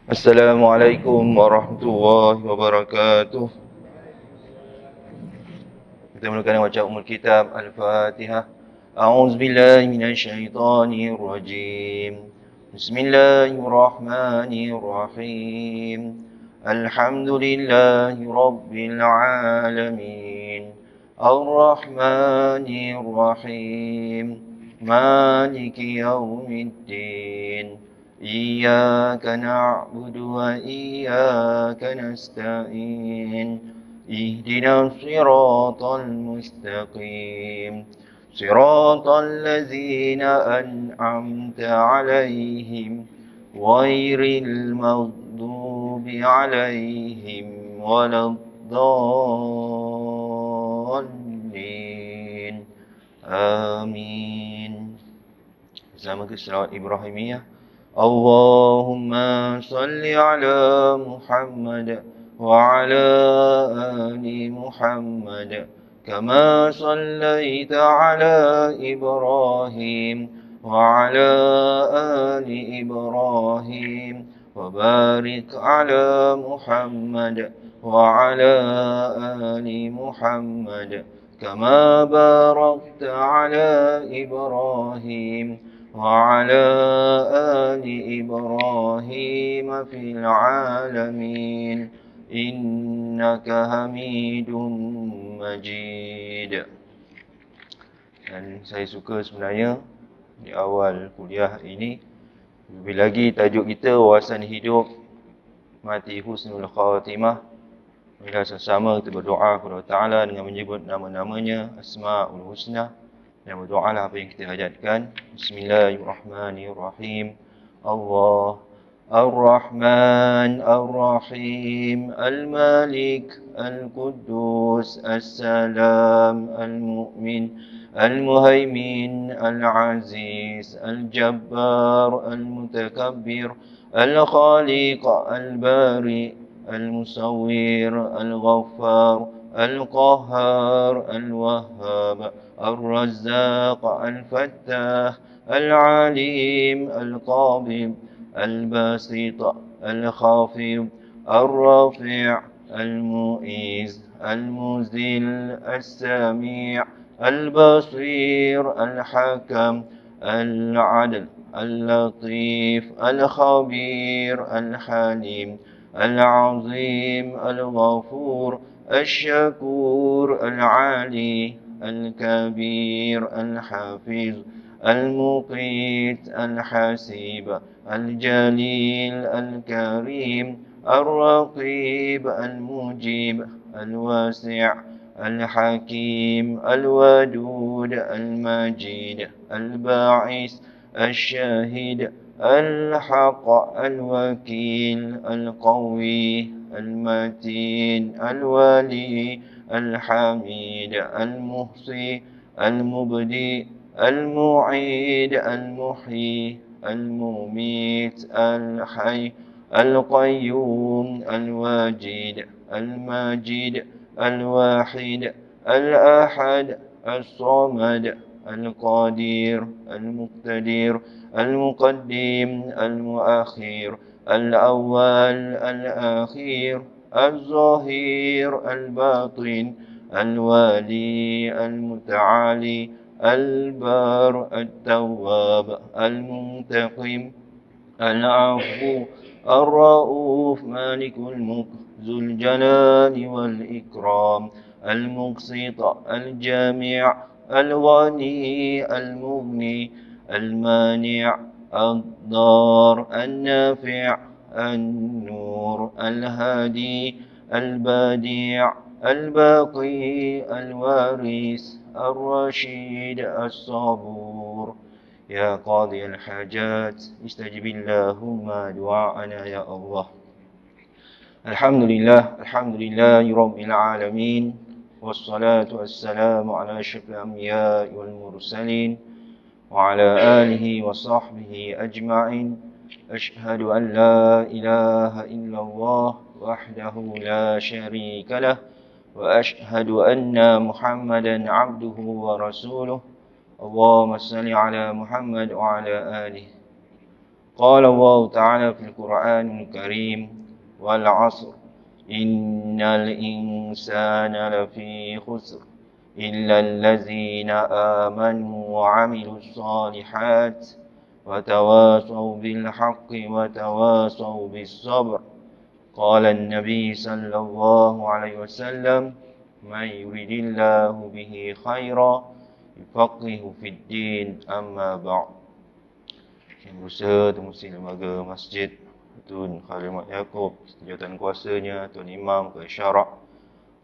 Assalamualaikum warahmatullahi wabarakatuh. Kita mulakan baca Ummul Kitab Al-Fatihah. A'udzu billahi minasyaitonir rajim. Bismillahirrahmanirrahim. Alhamdulillahi rabbil alamin. Ar-Rahmanir Rahim. Maliki yaumiddin. Iyyaka na'budu wa iyyaka nasta'in. اهدنا الصراط المستقيم صراط الذين أنعمت عليهم غير المغضوب عليهم ولا الضالين آمين. Bersama selawat Ibrahimiyah. Allahumma salli ala Muhammad وعلى آل محمد كما صليت على إبراهيم وعلى آل إبراهيم وبارك على محمد وعلى آل محمد كما باركت على إبراهيم وعلى آل إبراهيم في العالمين Innaka hamidun majid. Dan saya suka sebenarnya di awal kuliah ini, lebih lagi tajuk kita wawasan hidup mati husnul khatimah. Bila sama kita berdoa kepada Allah Ta'ala dengan menyebut nama-namanya, Asma'ul Husna, dan berdoalah apa yang kita hajatkan. Bismillahirrahmanirrahim. Allah الرحمن الرحيم المالك القدوس السلام المؤمن المهيمن العزيز الجبار المتكبر الخالق البارئ المصور الغفار القهار الوهاب الرزاق الفتاح العليم القابض الباسط الخافض الرافع المؤيز المذل السميع البصير الحكم العدل اللطيف الخبير الحليم العظيم الغفور الشكور العالي الكبير الحفيظ المقيت الحسيب الجليل الكريم الرقيب المجيب الواسع الحكيم الودود المجيد الباعث الشاهد الحق الوكيل القوي المتين الولي الحميد المحصي المبدي المعيد المحيي المميت الحي القيوم الواجد الماجد الواحد الأحد الصمد القدير المقتدر المقدم المؤخر الأول الأخير الظاهر الباطن الوالي المتعالي البار التواب المنتقم العفو الرؤوف مالك الملك ذو الجلال والإكرام المقسط الجامع الغني المغني المانع الضار النافع النور الهادي البديع الباقي الوارث الرشيد الصبور. يا قاضي الحاجات استجب اللهم دعاءنا يا الله. الحمد لله رب العالمين، والصلاة والسلام على أشرف الأنبياء والمرسلين وعلى آله وصحبه أجمعين. أشهد أن لا إله إلا الله وحده لا شريك له، وأشهد أن محمدا عبده ورسوله. اللهم صل على محمد وعلى آله. قال الله تعالى في القرآن الكريم والعصر إن الإنسان لفي خسر إلا الذين آمنوا وعملوا الصالحات وتواصوا بالحق وتواصوا بالصبر. قال النبي صلى الله عليه وسلم من يريد الله به خيرا يفقهه في الدين. أما بعد. Yang berusaha Tuan Lembaga Masjid Tun Khalil Mat Yaakob, sejawatan kuasanya, Tuan Imam, Tuan Syarak,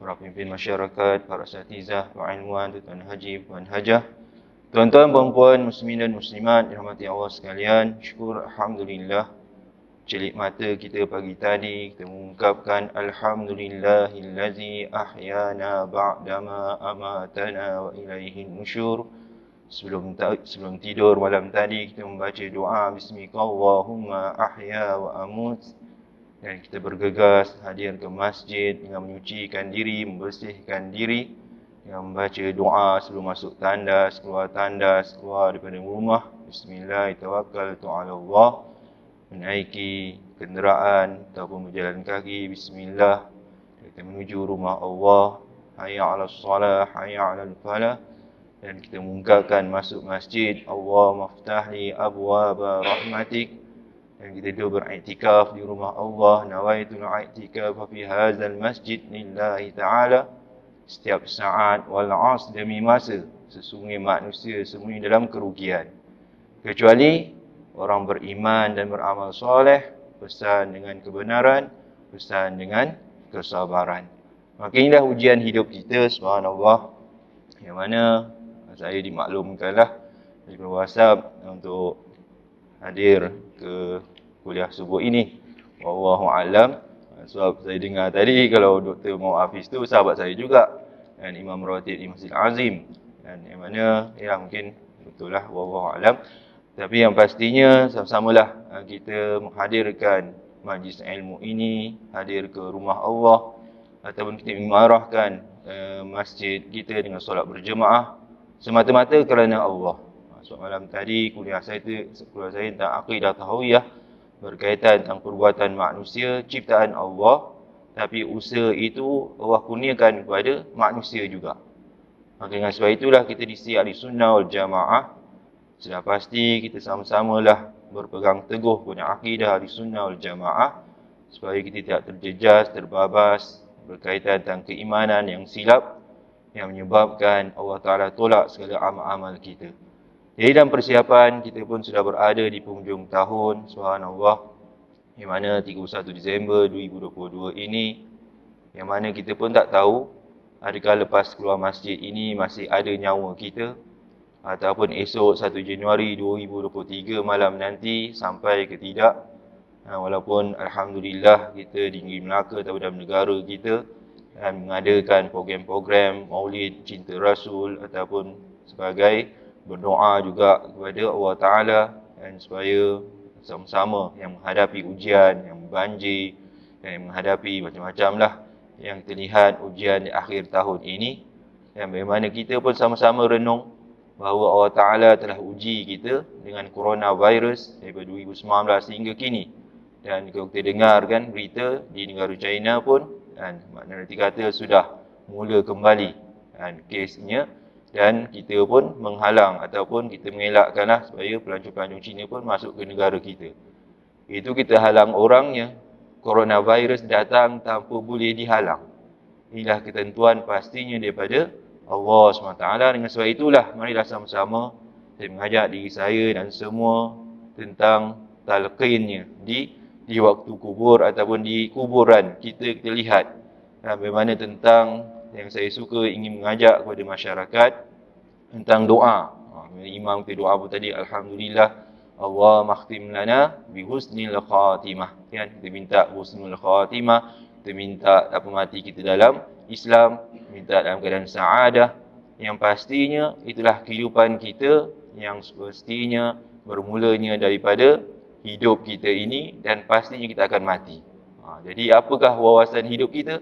para pemimpin masyarakat, para asatizah, para ilmuwan, Tuan Haji, Puan Hajah, tuan-tuan, puan-puan, muslimin dan muslimat, dirahmati Allah sekalian. Syukur Alhamdulillah, celik mata kita pagi tadi, kita mengungkapkan Alhamdulillahillazi ahyana ba'dama amatana wa ilaihin nusyur. Sebelum tidur malam tadi, kita membaca doa Bismika Allahumma ahya wa amut. Dan kita bergegas hadir ke masjid dengan menyucikan diri, membersihkan diri, dengan membaca doa sebelum masuk tandas, keluar daripada rumah. Bismillahirrahmanirrahim. Menaiki kenderaan ataupun berjalan kaki, bismillah, kita menuju rumah Allah. Hayya 'alas salah, hayya 'alal falah. Dan kita mengungkapkan masuk masjid, Allahumma ftahli abwaaba rahmatik. Dan kita duduk beriktikaf di rumah Allah. Nawaitul i'tikaf fi hadzal masjid lillahi ta'ala. Setiap saat wal 'as, demi masa, sesungguhnya manusia semuanya dalam kerugian, kecuali orang beriman dan beramal soleh, pesan dengan kebenaran, pesan dengan kesabaran. Maka inilah ujian hidup kita, subhanallah, yang mana saya dimaklumkanlah di WhatsApp untuk hadir ke kuliah subuh ini. Wallahu alam. Sebab saya dengar tadi kalau Dr. Muhafiz tu sahabat saya juga, dan Imam Ratib di Masjid Azim, dan yang mana ya mungkin betul lah, wallahu alam. Tapi yang pastinya sama-samalah kita menghadirkan majlis ilmu ini, hadir ke rumah Allah, ataupun kita mengarahkan masjid kita dengan solat berjemaah semata-mata kerana Allah. So, malam tadi kuliah saya tentang akidah tahawiyah, berkaitan tentang perbuatan manusia, ciptaan Allah, tapi usaha itu Allah kurniakan kepada manusia juga. Maka dengan sebab itulah kita di Ahli Sunnah wal Jamaah sudah pasti kita sama-samalah berpegang teguh punya akidah Ahli Sunnah wal Jamaah, supaya kita tidak terjejas, terbabas berkaitan tentang keimanan yang silap, yang menyebabkan Allah Ta'ala tolak segala amal-amal kita. Jadi dalam persiapan, kita pun sudah berada di penghujung tahun, subhanallah, yang mana 31 Disember 2022 ini, yang mana kita pun tak tahu adakah lepas keluar masjid ini masih ada nyawa kita, ataupun esok 1 Januari 2023 malam nanti sampai ke tidak. Walaupun Alhamdulillah kita di Negeri Melaka atau dalam negara kita dan mengadakan program-program Maulid Cinta Rasul ataupun sebagai, berdoa juga kepada Allah Ta'ala dan supaya sama-sama yang menghadapi ujian, yang banjir dan yang menghadapi macam-macam lah yang terlihat ujian di akhir tahun ini, dan bagaimana kita pun sama-sama renung bahawa Allah Ta'ala telah uji kita dengan coronavirus daripada 2019 hingga kini. Dan kalau kita dengar kan berita di negara China pun, dan nanti kata sudah mula kembali dan kesnya, dan kita pun menghalang ataupun kita mengelakkanlah supaya pelancong-pelancong Cina pun masuk ke negara kita. Itu kita halang orangnya, coronavirus datang tanpa boleh dihalang. Inilah ketentuan pastinya daripada Allah SWT. Dengan sebab itulah marilah sama-sama saya mengajak diri saya dan semua tentang talqinnya di waktu kubur ataupun di kuburan kita lihat, dan bagaimana tentang yang saya suka ingin mengajak kepada masyarakat tentang doa. Imam ke doa pun tadi, Alhamdulillah, Allah makhtim lana bi husnil khatimah. Kan kita minta husnul khatimah, kita minta apa mati kita dalam Islam, minta dalam keadaan saadah. Yang pastinya itulah kehidupan kita yang semestinya bermulanya daripada hidup kita ini, dan pastinya kita akan mati. Jadi apakah wawasan hidup kita?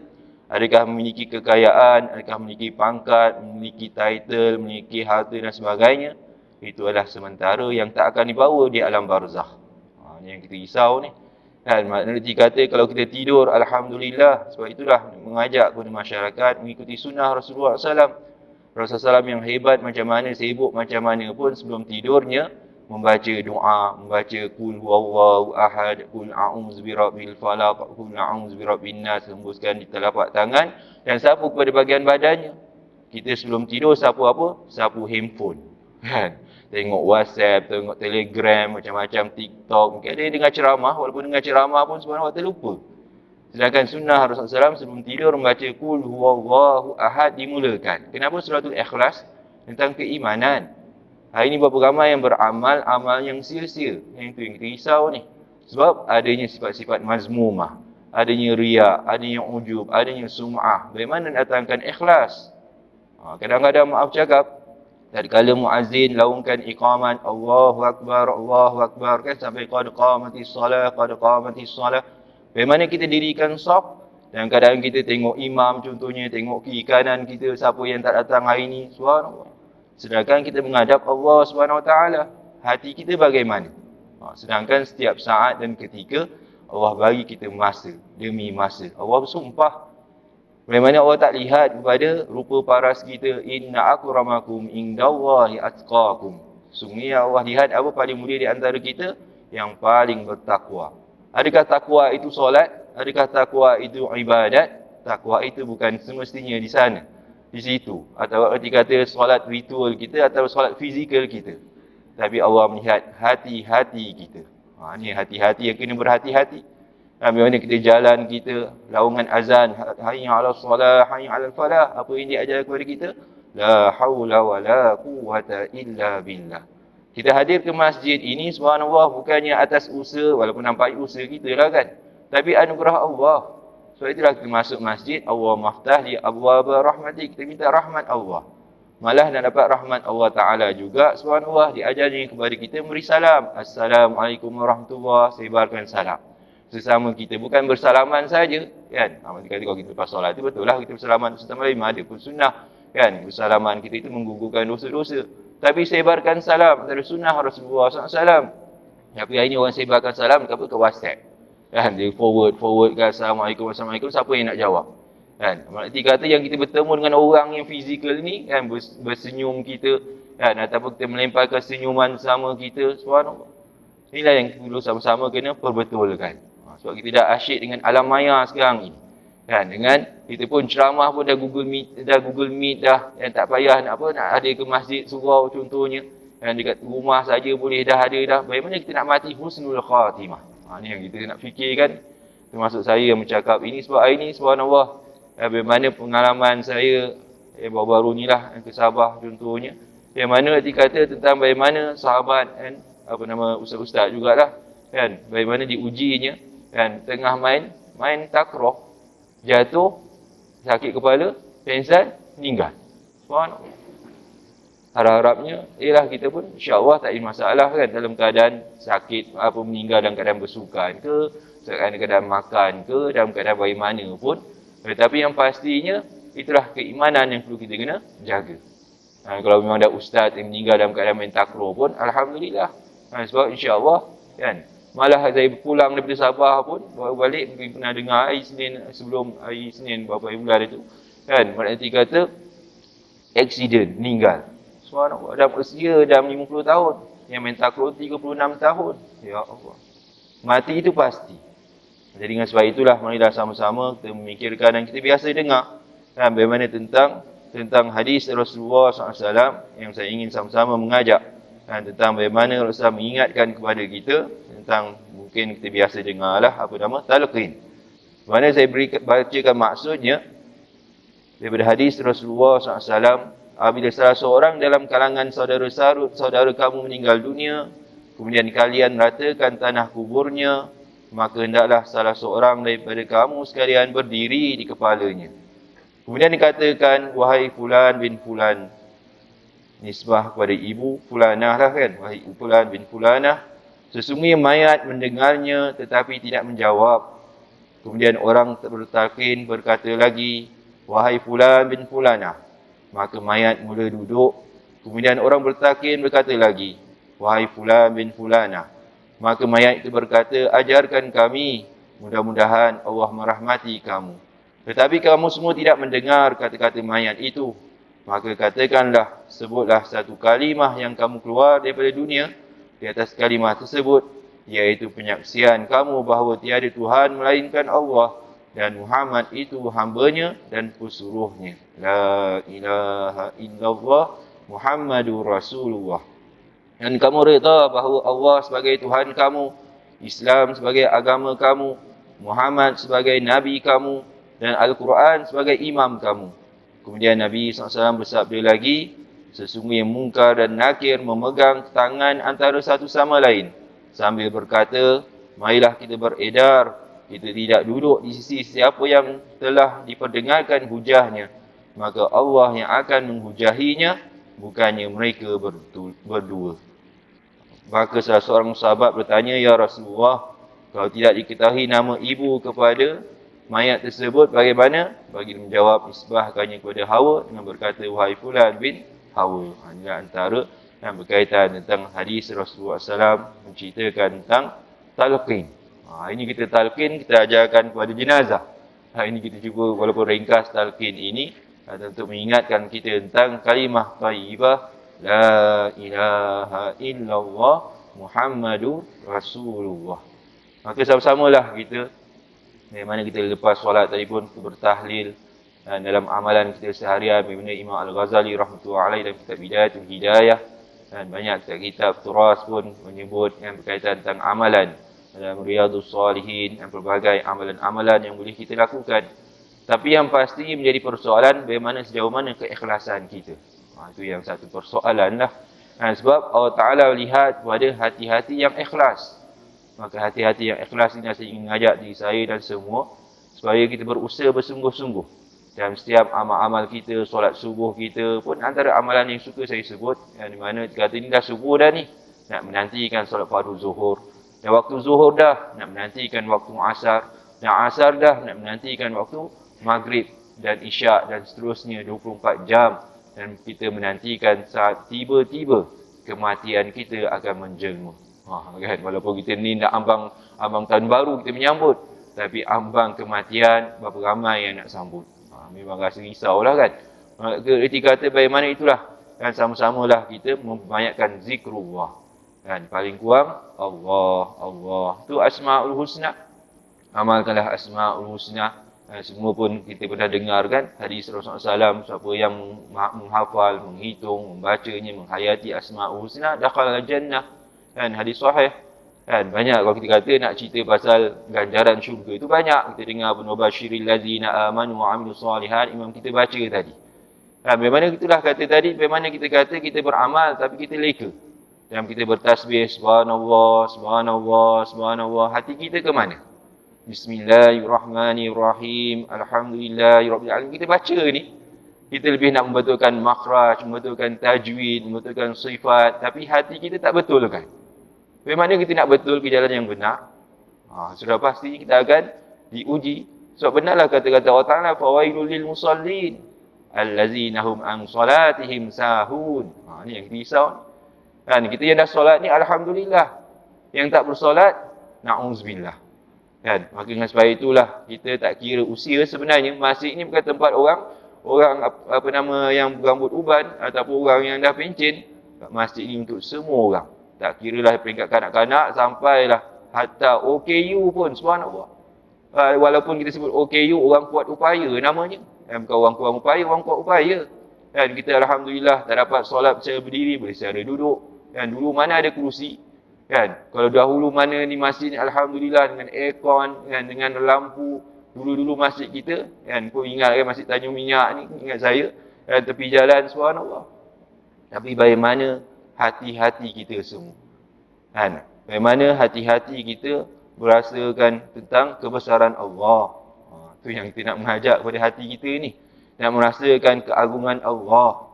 Adakah memiliki kekayaan, adakah memiliki pangkat, memiliki title, memiliki harta dan sebagainya? Itu adalah sementara yang tak akan dibawa di alam barzakh. Ni yang kita risau ni. Kan, maknanya dikata kalau kita tidur, Alhamdulillah. Sebab itulah mengajak kepada masyarakat mengikuti sunnah Rasulullah SAW. Rasulullah SAW yang hebat macam mana, sibuk macam mana pun sebelum tidurnya, membaca doa, membaca Qul huwallahu ahad, Qul a'udzu birabbil falaq, Qul a'udzu birabbin nas, hembuskan di telapak tangan dan sapu kepada bahagian badannya. Kita sebelum tidur sapu apa? Sapu handphone. Kan? Tengok WhatsApp, tengok Telegram, macam-macam TikTok. Mungkin ada yang dengar ceramah, walaupun dengar ceramah pun sebenarnya terlupa. Sedangkan sunnah Rasulullah SAW sebelum tidur membaca Qul huwallahu ahad dimulakan. Kenapa suratul Ikhlas? Tentang keimanan. Hari ini berapa ramai yang beramal, amal yang sia-sia. Yang itu yang kita risau ni. Sebab adanya sifat-sifat mazmumah. Adanya riya, adanya ujub, adanya sum'ah. Bagaimana datangkan ikhlas? Kadang-kadang maaf cakap, tatkala muazzin laungkan iqamat Allahu Akbar kan sampai qad qamatis salah, qad qamatis salah. Bagaimana kita dirikan saf dan kadang kita tengok imam contohnya, tengok kiri kanan kita siapa yang tak datang hari ini, subhanallah. Sedangkan kita menghadap Allah Subhanahu Wa Taala, hati kita bagaimana? Sedangkan setiap saat dan ketika Allah bagi kita masa demi masa. Allah bersumpah. Bagaimana Allah tak lihat kepada rupa paras kita, inna akramakum indallahi atqakum. Sungguhnya Allah lihat apa paling mulia di antara kita, yang paling bertakwa. Adakah takwa itu solat? Adakah takwa itu ibadat? Takwa itu bukan semestinya di sana, di situ. Atau erti kata solat ritual kita atau solat fizikal kita. Tapi Allah melihat hati-hati kita. Ini hati-hati yang kena berhati-hati. Bagaimana kita jalan kita, laungan azan, hayya 'alas salah, hayya 'alal falah. Apa yang diajar kepada kita? La haula wa la quwwata illa billah. Kita hadir ke masjid ini, subhanallah, bukannya atas usaha, walaupun nampak usaha kita lah kan. Tapi anugerah Allah. Sebab itulah kita masuk masjid, Allah maftah li abwaba rahmati. Kita minta rahmat Allah. Malah nak dapat rahmat Allah Ta'ala juga, subhanallah, diajarnya kepada kita beri salam. Assalamualaikum warahmatullahi, sebarkan salam sesama kita, bukan bersalaman saja kan. Kalau kita lepas solat itu betul lah kita bersalaman sesama lain, ada pun sunnah kan. Bersalaman kita itu menggugurkan dosa-dosa, tapi sebarkan salam dari sunnah Rasulullah SAW. Tapi hari ini orang sebarkan salam ke WhatsApp kan, dia forward kan, Assalamualaikum, siapa yang nak jawab kan. Maksudnya kata yang kita bertemu dengan orang yang fizikal ni kan, bersenyum kita kan, ataupun kita melemparkan senyuman sama kita, subhanallah. Inilah yang perlu sama-sama kena perbetulkan. Sebab kita dah asyik dengan alam maya sekarang ni. Kan, dengan kita pun ceramah pun dah Google Meet dah, yang tak payah nak ada ke masjid surau contohnya. Yang dekat rumah saja boleh dah ada dah. Bagaimana kita nak mati husnul khatimah? Ni yang kita nak fikirkan. Termasuk saya yang bercakap ini sebab hari ni subhanallah, bagaimana pengalaman saya baru-baru ni lah, yang ke Sabah contohnya. Yang mana dikata tentang bagaimana sahabat kan, ustaz-ustaz jugalah kan, bagaimana diujinya kan, tengah main takraw, jatuh, sakit kepala, pengsan, meninggal. Subhanallah. Harap-harapnya ialah kita pun insya-Allah tak ada masalah kan, dalam keadaan sakit meninggal dalam keadaan bersukan ke, dalam keadaan makan ke, dalam keadaan bagaimana pun. Tetapi yang pastinya itulah keimanan yang perlu kita kena jaga. Kalau memang ada ustaz yang meninggal dalam keadaan main takraw pun, alhamdulillah. Sebab insya-Allah kan, malah saya pulang daripada Sabah pun, baru balik, mungkin pernah dengar hari Isnin, sebelum hari Isnin beberapa hari bulan itu kan, maknanya kata accident, meninggal. Subhanallah, dah usia dah 50 tahun, yang main takraw 36 tahun. Ya Allah, mati itu pasti. Jadi dengan sebab itulah, marilah sama-sama kita memikirkan dan kita biasa dengar kan, bagaimana tentang hadis Rasulullah SAW yang saya ingin sama-sama mengajak kan, tentang bagaimana Rasulullah mengingatkan kepada kita tentang, mungkin kita biasa dengar lah, talqin. Mana saya bacakan maksudnya daripada hadis Rasulullah SAW. Apabila salah seorang dalam kalangan saudara kamu meninggal dunia, kemudian kalian ratakan tanah kuburnya, maka hendaklah salah seorang daripada kamu sekalian berdiri di kepalanya. Kemudian dikatakan, wahai fulan bin fulan, nisbah kepada ibu fulanah lah kan, wahai fulan bin fulanah, sesungguhnya mayat mendengarnya tetapi tidak menjawab. Kemudian orang bertalqin berkata lagi, wahai fulan bin fulanah, maka mayat mula duduk, Kemudian orang bertakin berkata lagi, wahai fulan bin fulana. Maka mayat itu berkata, ajarkan kami, mudah-mudahan Allah merahmati kamu. Tetapi kamu semua tidak mendengar kata-kata mayat itu. Maka katakanlah, sebutlah satu kalimah yang kamu keluar daripada dunia. Di atas kalimah tersebut, iaitu penyaksian kamu bahawa tiada Tuhan melainkan Allah. Dan Muhammad itu hambanya dan pesuruhnya. La ilaha illallah Muhammadur Rasulullah. Dan kamu reda bahawa Allah sebagai Tuhan kamu, Islam sebagai agama kamu, Muhammad sebagai Nabi kamu, dan Al-Quran sebagai imam kamu. Kemudian Nabi SAW bersabda lagi, sesungguhnya Munkar dan Nakir memegang tangan antara satu sama lain, sambil berkata, marilah kita beredar, kita tidak duduk di sisi siapa yang telah diperdengarkan hujahnya, maka Allah yang akan menghujahinya, bukannya mereka berdua. Maka salah seorang sahabat bertanya, ya Rasulullah, kalau tidak diketahui nama ibu kepada mayat tersebut, bagaimana? Bagi menjawab, isbahkannya kepada Hawa dengan berkata, wahai fulan bin Hawa. Ini antara yang berkaitan tentang hadis Rasulullah SAW menceritakan tentang talqin. Ini kita talqin, kita ajarkan kepada jenazah. Ini kita cuba walaupun ringkas talqin ini untuk mengingatkan kita tentang kalimah thayyibah, la ilaha illallah Muhammadur Rasulullah. Maka sama-samalah kita, bagaimana kita lepas solat tadi pun bertahlil, dan dalam amalan kita seharian, bagaimana Imam Al-Ghazali rahmatullahi alaih dalam kitab Bidayatul Hidayah, dan banyak kitab turas pun menyebut yang berkaitan tentang amalan dalam Riyadhus Salihin dan pelbagai amalan-amalan yang boleh kita lakukan. Tapi yang pasti menjadi persoalan bagaimana sejauh mana keikhlasan kita. Itu yang satu persoalan lah. Sebab Allah Ta'ala lihat pada hati-hati yang ikhlas. Maka hati-hati yang ikhlas ini saya ingin mengajak diri saya dan semua supaya kita berusaha bersungguh-sungguh dalam setiap amal-amal kita. Solat subuh kita pun antara amalan yang suka saya sebut, yang di mana kata ini dah subuh dah ni, nak menantikan solat fardu zuhur. Dan waktu zuhur dah, nak menantikan waktu asar. Dan asar dah, nak menantikan waktu maghrib dan isyak dan seterusnya 24 jam. Dan kita menantikan saat tiba-tiba kematian kita akan menjelma. Kan? Walaupun kita ni nak ambang tahun baru kita menyambut, tapi ambang kematian berapa ramai yang nak sambut. Memang rasa risaulah kan. Erti kata bagaimana itulah, kan sama-samalah kita membanyakkan zikrullah. Kan paling kurang Allah. Tu Asmaul Husna. Amalkanlah Asmaul Husna. Semua pun kita pernah dengar kan hadis Rasulullah SAW, siapa yang menghafal, menghitung, membacanya, menghayati Asmaul Husna, dakhala jannah. Kan hadis sahih. Kan banyak kalau kita kata nak cerita pasal ganjaran syurga itu banyak. Kita dengar Ibn Bashiril ladzina amanu wa amilus solihat, imam kita baca tadi. Bagaimana itulah kata tadi, bagaimana kita kata kita beramal tapi kita leka. Dan kita bertasbih subhanallah, subhanallah, subhanallah, hati kita ke mana? Bismillahirrahmanirrahim, alhamdulillahirabbil alamin. Kita baca ni, kita lebih nak membetulkan makhraj, membetulkan tajwid, membetulkan sifat, tapi hati kita tak betul kan? Bagaimana kita nak betul ke jalan yang benar? Sudah pasti kita akan diuji. Sebab benarlah kata-kata Allah Ta'ala, fawailul lil musallin allazina hum an salatihim sahun. Ni yang kita risau. Kan kita yang dah solat ni alhamdulillah. Yang tak bersolat, na'udzubillah. Kan? Maka dengan sebab itulah kita tak kira usia sebenarnya. Masjid ni bukan tempat orang yang berambut uban ataupun orang yang dah pencen. Masjid ni untuk semua orang. Tak kira lah peringkat kanak-kanak sampailah hatta OKU pun, subhanallah. Walaupun kita sebut OKU, orang kuat upaya namanya. Bukan orang kurang upaya, orang kuat upaya. Dan kita alhamdulillah tak dapat solat secara berdiri, boleh secara duduk. Dan dulu mana ada kerusi. Kan? Kalau dahulu mana ni masjid ni alhamdulillah dengan aircon, dengan lampu. Dulu-dulu masjid kita, kan pun ingat kan masjid Tanjung Minyak ni, ingat saya, kan, tepi jalan, subhanallah. Tapi bagaimana hati-hati kita semua? Kan? Bagaimana hati-hati kita berasakan tentang kebesaran Allah? Itu yang kita nak mengajak kepada hati kita ni. Nak merasakan keagungan Allah.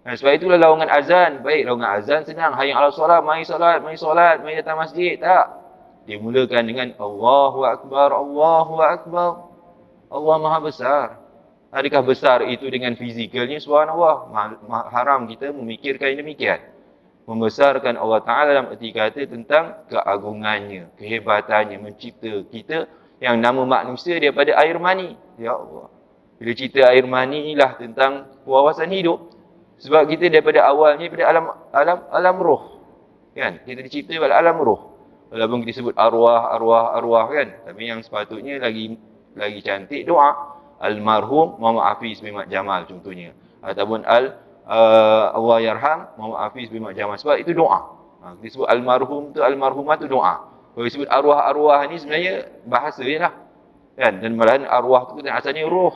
Sebab itulah lawangan azan. Baik, lawangan azan senang. Hayya 'alas solat, mari solat, mari datang masjid. Tak. Dia mulakan dengan Allahu Akbar, Allahu Akbar. Allah Maha Besar. Adakah besar itu dengan fizikalnya? Subhanallah, haram kita memikirkan demikian. Membesarkan Allah Ta'ala dalam erti kata tentang keagungannya, kehebatannya, mencipta kita yang nama manusia daripada air mani. Ya Allah. Bila cerita air mani inilah tentang wawasan hidup. Sebab kita daripada awalnya daripada alam roh. Kan? Kita dicipta pada alam roh. Walaupun kita sebut arwah kan. Tapi yang sepatutnya lagi cantik doa. Almarhum Muhammad Hafiz bin Mat Jamal contohnya. Ataupun Allah yarham Muhammad Hafiz bin Mat Jamal. Sebab itu doa. Kita sebut almarhum tu, almarhumah tu doa. Kalau disebut arwah ni sebenarnya bahasa je lah. Kan? Dan malahan arwah tu asalnya roh.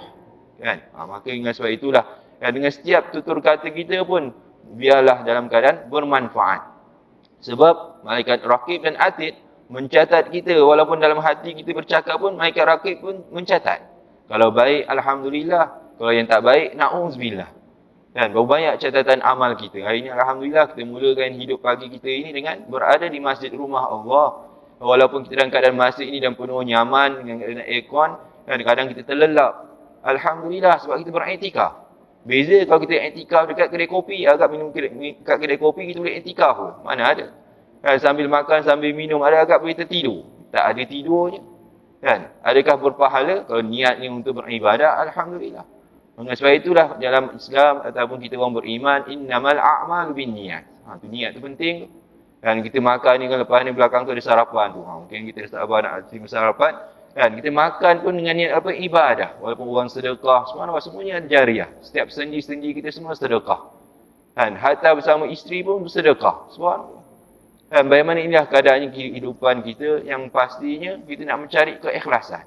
Kan? Maka dengan sebab itulah. Dengan setiap tutur kata kita pun biarlah dalam keadaan bermanfaat. Sebab malaikat raqib dan atid mencatat kita. Walaupun dalam hati kita bercakap pun, malaikat raqib pun mencatat. Kalau baik, alhamdulillah. Kalau yang tak baik, na'udzubillah. Kan? Berapa banyak catatan amal kita. Hari ini alhamdulillah kita mulakan hidup pagi kita ini dengan berada di masjid rumah Allah. Walaupun kita dalam keadaan masjid ini dan penuh nyaman dengan aircon, kadang-kadang kita terlelap. Alhamdulillah sebab kita beriktikaf. Beza kalau kita iktikaf dekat kedai kopi, agak minum dekat kedai kopi, kita boleh iktikaf pun. Mana ada. Kan, sambil makan, sambil minum, ada agak boleh tertidur. Tak ada tidurnya. Kan? Adakah berpahala? Kalau niatnya untuk beribadah, alhamdulillah. Dengan sebab itulah dalam Islam ataupun kita orang beriman, innamal a'malu binniyat. Tu niat tu penting. Kan kita makan ni kan lepas ni belakang tu ada sarapan tu. Mungkin kita sabar nak terima sarapan. Kan kita makan pun dengan niat apa? Ibadah. Walaupun orang sedekah, semuanya jariah. Setiap sendi-sendi kita semua sedekah. Kan hatta bersama isteri pun bersedekah. Subhanallah. Kan bagaimana inilah keadaannya kehidupan kita yang pastinya kita nak mencari keikhlasan.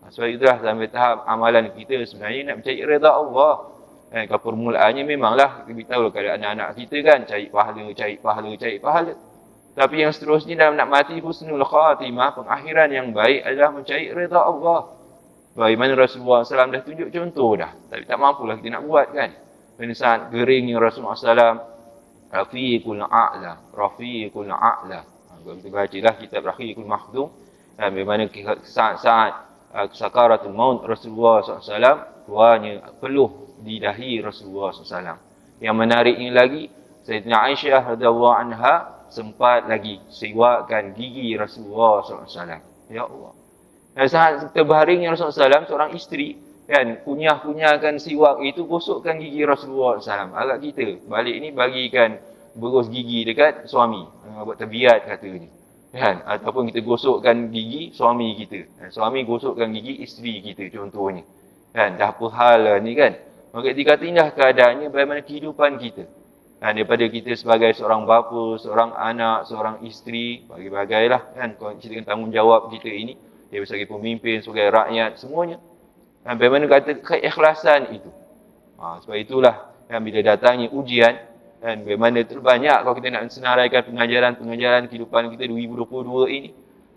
Sebab itulah sampai tahap amalan kita sebenarnya nak mencari redha Allah. Kan kalau permulaannya memanglah kita beritahu kepada anak-anak kita kan cari pahala. Tapi yang seterusnya dalam nak mati husnul khatimah, pengakhiran yang baik adalah mencari redha Allah. Bagaimana Rasulullah SAW dah tunjuk contoh dah. Tapi tak mampulah kita nak buat kan. Kerana saat geringnya Rasulullah SAW, Rafiqul A'la. Kalau kita bacalah kitab Rafiqul Makhdum, bagaimana saat sakaratul maut Rasulullah SAW, tuanya peluh di dahi Rasulullah SAW. Yang menariknya lagi, Sayyidina Aisyah radhiyallahu anha sempat lagi siwakkan gigi Rasulullah SAW. Ya Allah. Dan saat terbaringnya Rasulullah SAW, seorang isteri kan kunyah-kunyahkan siwak itu, gosokkan gigi Rasulullah SAW. Agak kita balik ini bagikan berus gigi dekat suami, buat terbiat katanya. Kan? Ataupun kita gosokkan gigi suami kita. Suami gosokkan gigi isteri kita contohnya. Kan? Dah apa hal ni kan. Maka dikata inilah keadaannya bagaimana kehidupan kita. Daripada kita sebagai seorang bapa, seorang anak, seorang isteri, bagai-bagailah kan, kalau kita tanggungjawab kita ini, dia sebagai pemimpin, sebagai rakyat, semuanya. Dan bagaimana kata keikhlasan itu. Sebab itulah kan, bila datangnya ujian, dan bagaimana terbanyak kalau kita nak senaraikan pengajaran kehidupan kita 2022 ini,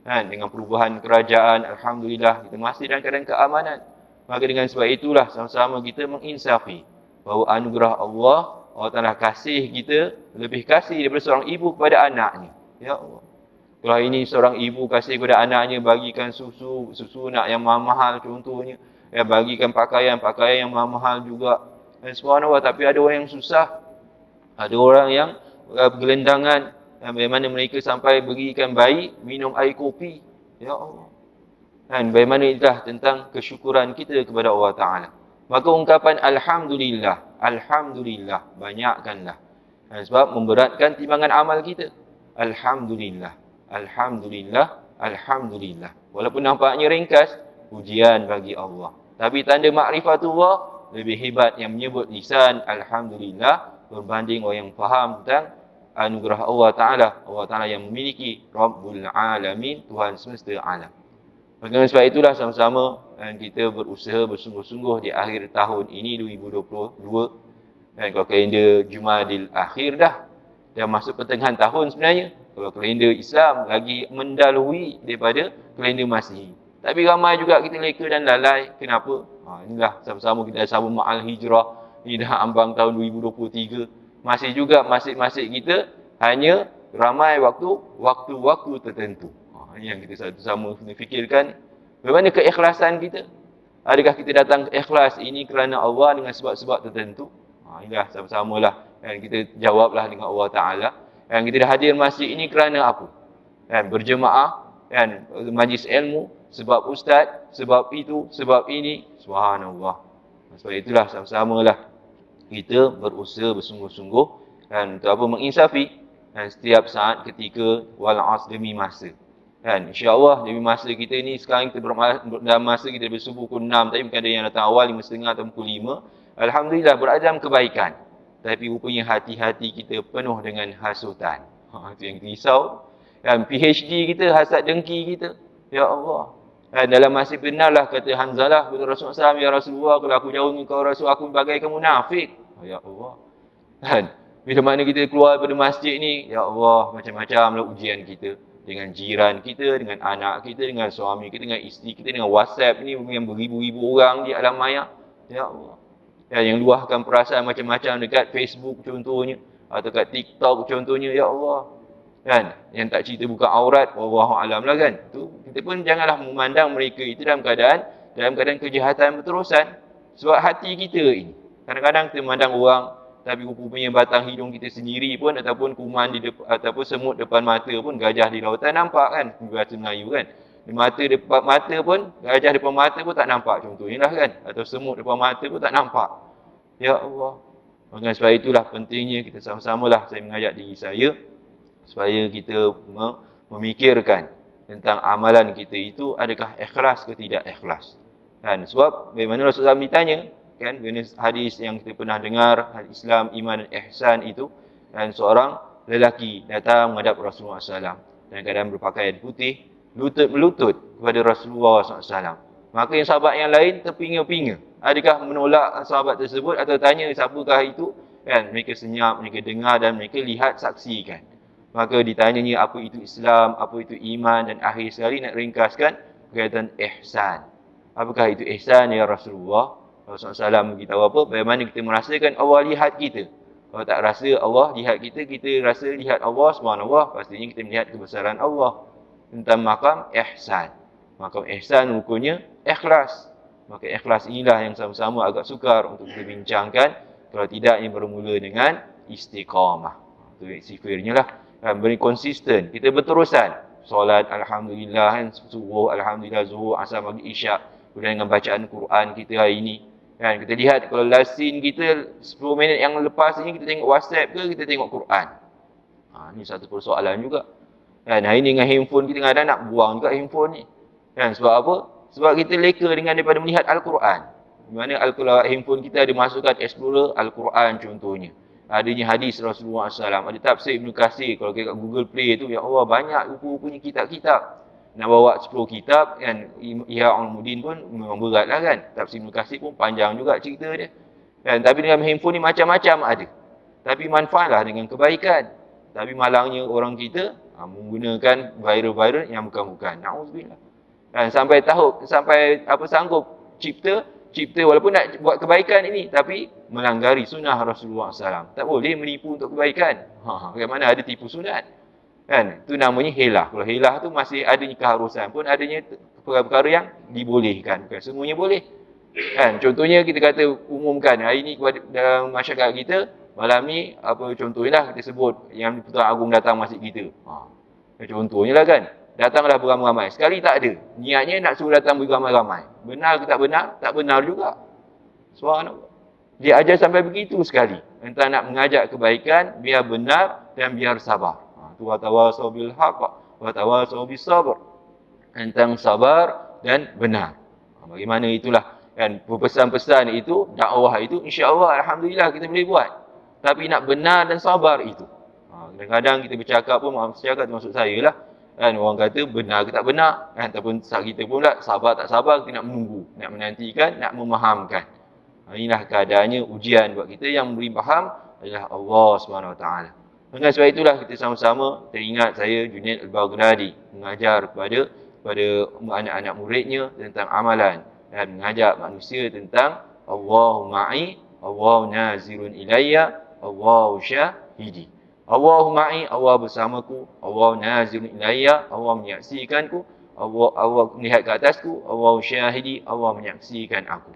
kan, dengan perubahan kerajaan, alhamdulillah kita masih dalam keadaan keamanan. Maka dengan sebab itulah sama-sama kita menginsafi bahawa anugerah Allah Ta'ala kasih kita lebih kasih daripada seorang ibu kepada anaknya. Ya Allah. Kalau ini seorang ibu kasih kepada anaknya, bagikan susu nak yang mahal contohnya. Bagikan pakaian yang mahal juga. Dan subhanallah, tapi ada orang yang susah. Ada orang yang bergelendangan. Bagaimana mereka sampai berikan bayi minum air kopi. Ya Allah. Dan bagaimana itulah tentang kesyukuran kita kepada Allah Ta'ala. Maka ungkapan Alhamdulillah, banyakkanlah. Sebab memberatkan timbangan amal kita. Alhamdulillah. Walaupun nampaknya ringkas, ujian bagi Allah. Tapi tanda ma'rifatullah lebih hebat yang menyebut lisan Alhamdulillah berbanding orang yang faham tentang anugerah Allah Ta'ala. Allah Ta'ala yang memiliki Rabbul Alamin, Tuhan semesta alam. Oleh sebab itulah sama-sama kita berusaha bersungguh-sungguh di akhir tahun ini 2022. Dan kalau kalender Jumadil Akhir dah masuk pertengahan tahun sebenarnya. Kalau kalender Islam lagi mendahului daripada kalender Masihi. Tapi ramai juga kita leka dan lalai. Kenapa? Inilah sama-sama kita sabun Ma'al Hijrah. Ini dah ambang tahun 2023. Masih juga masjid-masjid kita hanya ramai waktu tertentu. Ini yang kita sama-sama fikirkan. Bagaimana keikhlasan kita? Adakah kita datang ikhlas ini kerana Allah dengan sebab-sebab tertentu? Inilah sama-samalah kan kita jawablah dengan Allah Taala. Kan kita dah hadir masjid ini kerana apa? Kan berjemaah, kan majlis ilmu, sebab ustaz, sebab itu, sebab ini. Subhanallah. Sebab itulah sama-samalah kita berusaha bersungguh-sungguh dan untuk apa menginsafi dan setiap saat ketika wal as demi masa. Kan insya-Allah demi masa kita ni sekarang kita dalam masa kita bersubuh pukul 6 tadi mungkin ada yang datang awal 5.30 atau pukul 5. Alhamdulillah berazam kebaikan. Tapi rupanya hati-hati kita penuh dengan hasutan. Itu yang risau. Dan PhD kita, hasad dengki kita. Ya Allah. Dan dalam masa benarlah kata Hanzalah kepada Rasulullah SAW, ya Rasulullah, kalau aku jauh dengan kau Rasul, aku bagaikan munafik. Ya Allah. Dan bila mana kita keluar daripada masjid ni, ya Allah, macam-macamlah ujian kita. Dengan jiran kita, dengan anak kita, dengan suami kita, dengan isteri kita, dengan WhatsApp ni yang beribu-ribu orang di alam maya. Ya Allah. Yang luahkan perasaan macam-macam dekat Facebook contohnya, atau kat TikTok contohnya, ya Allah. Kan? Yang tak cerita buka aurat, wallahu alam lah kan. Tu kita pun janganlah memandang mereka itu dalam keadaan kejahatan berterusan. Sebab hati kita ini, kadang-kadang kita memandang orang, tapi rupanya batang hidung kita sendiri pun, ataupun kuman di depan, ataupun semut depan mata pun, gajah di lautan nampak kan, bahasa Melayu kan. Di mata depan mata pun, gajah depan mata pun tak nampak contohnya lah kan. Atau semut depan mata pun tak nampak. Ya Allah. Maka sebab itulah pentingnya kita sama-samalah saya mengajak diri saya supaya kita memikirkan tentang amalan kita itu adakah ikhlas ke tidak ikhlas. Kan sebab bagaimana Rasulullah ditanya kan hadis yang kita pernah dengar, hadis Islam, iman dan ihsan itu, dan seorang lelaki datang menghadap Rasulullah SAW dan keadaan berpakaian putih, lutut melutut kepada Rasulullah SAW. Maka yang sahabat yang lain terpinga-pinga. Adakah menolak sahabat tersebut atau tanya siapakah itu? Kan mereka senyap, mereka dengar dan mereka lihat saksikan. Maka ditanyanya apa itu Islam, apa itu iman, dan akhir sekali nak ringkaskan berkaitan ihsan. Apakah itu ihsan ya Rasulullah? Rasulullah SAW beritahu apa? Bagaimana kita merasakan Allah lihat kita. Kalau tak rasa Allah lihat kita, kita rasa lihat Allah subhanallah, pastinya kita melihat kebesaran Allah. Tentang makam ihsan. Makam ihsan rukunnya ikhlas. Maka ikhlas inilah yang sama-sama agak sukar untuk kita bincangkan. Kalau tidak, ini bermula dengan istiqamah. Itu sifirnya lah. Beri konsisten. Kita berterusan. Solat, Alhamdulillah. Subuh, Alhamdulillah. Zuhur, asar, maghrib, isyak. Kemudian dengan bacaan Quran kita hari ini. Kan, kita lihat kalau last scene kita 10 minit yang lepas ni kita tengok WhatsApp ke kita tengok Quran. Ini satu persoalan juga. Kan, hari ni dengan handphone kita kadang nak buang juga handphone ni. Kan, sebab apa? Sebab kita leka dengan daripada melihat Al-Quran. Di mana handphone kita ada masukkan Explorer Al-Quran contohnya. Adanya hadis Rasulullah SAW. Ada tafsir Ibn Katsir. Kalau kita kat Google Play tu, ya Allah banyak rupa-rupanya kitab-kitab. Nak bawa 10 kitab kan, Ihya Ulumuddin pun memang berat lah kan. Tafsir Ibn Katsir pun panjang juga cerita dia. Kan, tapi dengan handphone ni macam-macam ada. Tapi manfaatlah dengan kebaikan. Tapi malangnya orang kita menggunakan viral-viral yang bukan-bukan. Na'udzubillah. Kan, sampai sanggup cipta walaupun nak buat kebaikan ini, tapi melanggari sunnah Rasulullah SAW. Tak boleh menipu untuk kebaikan. Bagaimana ada tipu sunat? Kan, itu namanya helah. Kalau helah tu masih adanya keharusan pun adanya perkara-perkara yang dibolehkan. Bukan semuanya boleh. Kan, contohnya kita kata umumkan hari ini kepada dalam masyarakat kita, malam ni apa contohnya lah kita sebut yang Pertuan Agong datang masjid kita. Contohnya lah kan. Datanglah beramai-ramai. Sekali tak ada. Niatnya nak suruh datang beramai-ramai. Benar ke tak benar? Tak benar juga. Subhanallah. Dia ajar sampai begitu sekali. Entah nak mengajak kebaikan, biar benar dan biar sabar. Wa tawasau bil haqq wa tawasau bis sabr. Tentang sabar dan benar. Bagaimana itulah kan pesan-pesan itu, dakwah itu insya-Allah alhamdulillah kita boleh buat. Tapi nak benar dan sabar itu. Kadang-kadang kita bercakap pun bercakap termasuk saya lah. Kan orang kata benar ke tak benar, kan ataupun kita pula sabar tak sabar, kita nak menunggu, nak menantikan, nak memahamkan. Inilah keadaannya ujian buat kita. Yang memberi faham adalah Allah SWT. Dengan sebab itulah kita sama-sama teringat saya Junaid Al-Baghdadi mengajar kepada anak-anak muridnya tentang amalan dan mengajak manusia tentang Allahu ma'i, Allahu nazirun ilayya, Allahu syahidi. Allahu ma'i, Allah bersamaku, Allah nazirun ilayya, Allah menyaksikanku, Allah melihat ke atasku, Allah syahidi, Allah menyaksikan aku.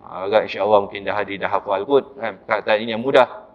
Agak insya-Allah mungkin dah ada dah hafal kot kan. Perkataan ini yang mudah.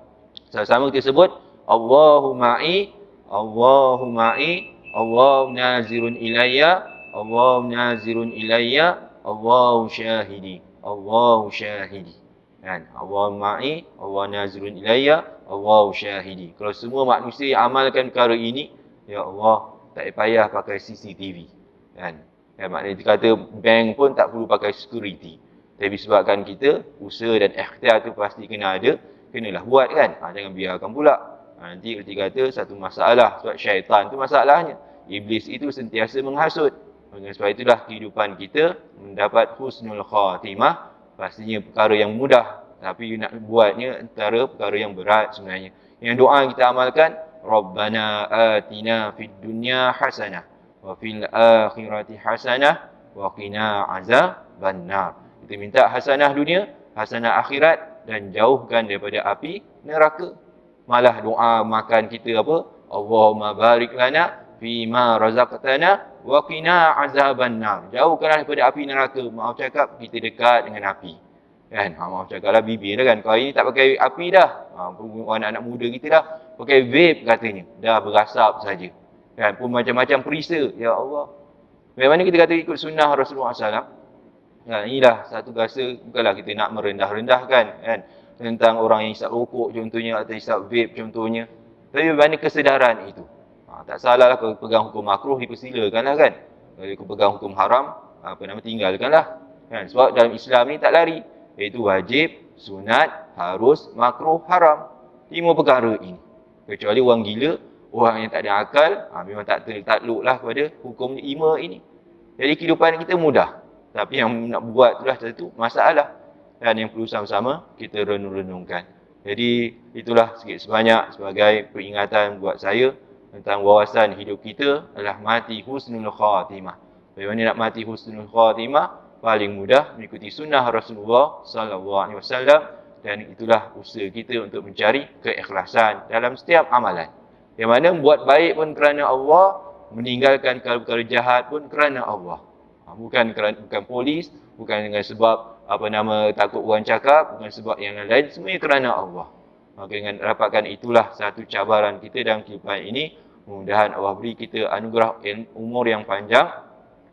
Sama-sama kita sebut Allahu ma'i, Allahu ma'i, Allahu nazirun ilayya, Allahu nazirun ilayya, Allahu syahidi, Allahu syahidi. Kan? Allahu ma'i, Allahu nazirun ilayya, Allahu syahidi. Kalau semua manusia yang amalkan perkara ini, ya Allah, tak payah pakai CCTV. Kan? Maknanya dia kata bank pun tak perlu pakai security. Tapi sebabkan kita, usaha dan ikhtiar tu pasti kena ada, kenalah buat kan. Jangan biarkan pula. Nanti erti kata satu masalah, sebab syaitan tu masalahnya. Iblis itu sentiasa menghasut. Oleh sebab itulah kehidupan kita mendapat husnul khatimah, pastinya perkara yang mudah. Tapi nak buatnya antara perkara yang berat sebenarnya. Yang doa kita amalkan, Rabbana atina fid dunya hasanah, wa fil akhirati hasanah, wa qina azabannar. Kita minta hasanah dunia, hasanah akhirat dan jauhkan daripada api neraka. Malah doa makan kita apa? Allahumma barik lana fima razaqtana wa qina azabannar. Jauhkanlah daripada api neraka. Maaf cakap kita dekat dengan api. Kan? Maaf cakaplah bibir dah kan. Kau ini tak pakai api dah. Anak-anak muda kita dah pakai vape katanya. Dah berasap saja. Kan? Pun macam-macam perisa. Ya Allah. Bagaimana kita kata ikut sunnah Rasulullah SAW? Inilah satu rasa, bukanlah kita nak merendah-rendahkan kan, tentang orang yang hisap rokok contohnya, atau hisap vape contohnya. Tapi bagaimana kesedaran itu? Tak salah lah kalau pegang hukum makruh, dipersilakanlah kan. Kalau pegang hukum haram, tinggalkanlah. Kan? Sebab dalam Islam ni tak lari. Iaitu wajib, sunat, harus, makruh, haram. 5 perkara ini. Kecuali orang gila, orang yang tak ada akal, memang tak takluklah pada hukum 5 ini. Jadi kehidupan kita mudah. Tapi yang nak buat itulah satu masalah. Dan yang perlu sama-sama kita renung-renungkan. Jadi itulah sikit sebanyak sebagai peringatan buat saya tentang wawasan hidup kita adalah mati husnul khatimah. Bagaimana nak mati husnul khatimah? Paling mudah mengikuti sunnah Rasulullah SAW. Dan itulah usaha kita untuk mencari keikhlasan dalam setiap amalan. Yang mana buat baik pun kerana Allah, meninggalkan perkara jahat pun kerana Allah. Bukan polis, bukan dengan sebab takut orang cakap, bukan sebab yang lain, semuanya kerana Allah. Maka dengan dapatkan itulah satu cabaran kita dalam kehidupan ini. Mudah-mudahan Allah beri kita anugerah umur yang panjang,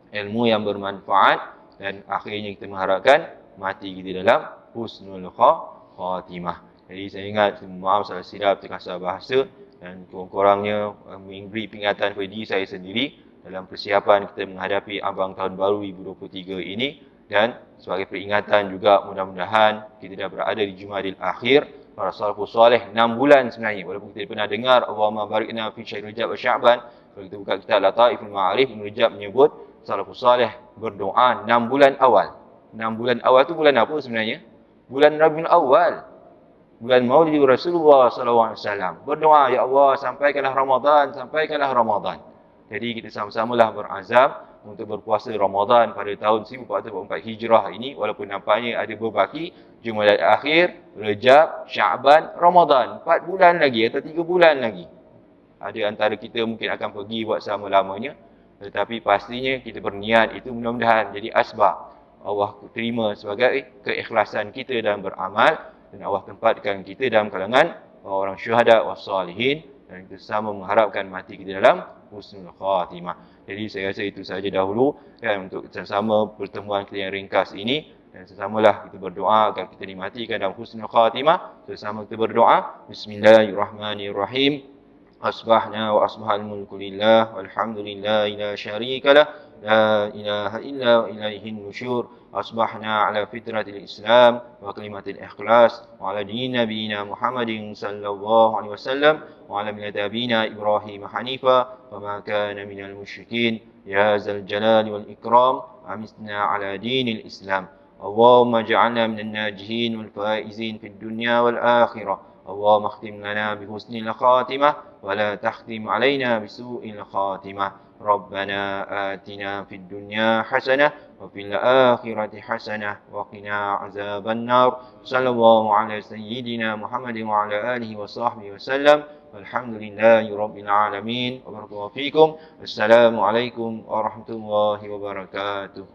ilmu yang bermanfaat, dan akhirnya kita mengharapkan mati kita dalam husnul khatimah. Jadi saya ingat, maaf salah silap terkasar bahasa, dan kurang-kurangnya memberi peringatan kepada diri saya sendiri dalam persiapan kita menghadapi Abang Tahun Baru 2023 ini. Dan sebagai peringatan juga, mudah-mudahan kita dah berada di Jumadil Akhir. Para salafus soleh 6 bulan sebenarnya, walaupun kita pernah dengar Allahumma barikna fi syahr Rajab wa Sya'ban. Kalau kita buka kitab Lataiful Ma'arif, Ibn Rajab menyebut salafus soleh berdoa 6 bulan awal. 6 bulan awal tu bulan apa sebenarnya? Bulan Rabiul Awal, bulan Maulid Rasulullah SAW. Berdoa, ya Allah, sampaikanlah Ramadan, sampaikanlah Ramadan. Jadi kita sama-samalah berazam untuk berpuasa Ramadan pada tahun 1444 Hijrah ini, walaupun nampaknya ada berbaki Jumadil Akhir, Rejab, Sya'ban, Ramadan. 4 bulan lagi atau 3 bulan lagi. Ada antara kita mungkin akan pergi buat selama-lamanya, tetapi pastinya kita berniat itu mudah-mudahan jadi asbab Allah terima sebagai keikhlasan kita dalam beramal, dan Allah tempatkan kita dalam kalangan orang syuhada wassalihin, dan kita sama mengharapkan mati kita dalam husnul khatimah. Jadi saya rasa itu sahaja dahulu kan, untuk sama-sama pertemuan kita yang ringkas ini. Dan sesamalah kita berdoa agar kita dimatikan dalam husnul khatimah. Sesama kita berdoa. Bismillahirrahmanirrahim. Asbahna wa asbahal mulku lillah walhamdulillahi la syarika lah, la ilaha illa wa ilaihin nusyur. Asbahna ala fitratil Islam wa kalimatil ikhlas wa ala dini nabiyina Muhammadin sallallahu alaihi wasallam wa ala millati abina Ibrahim hanifa wa ma kana minal musyrikin. Ya zal jalali wal ikram, amisna ala dinil Islam. Allahumma ja'alna minan najihin wal faizin fid dunya wal akhirah. اللهم اختم لنا بحسن الخاتمة ولا تختم علينا بسوء الخاتمة. ربنا آتنا في الدنيا حسنة وفي الآخرة حسنة وقنا عذاب النار صلى الله على سيدنا محمد وعلى آله وصحبه وسلم والحمد لله رب العالمين وبارك الله فيكم. السلام عليكم ورحمة الله وبركاته.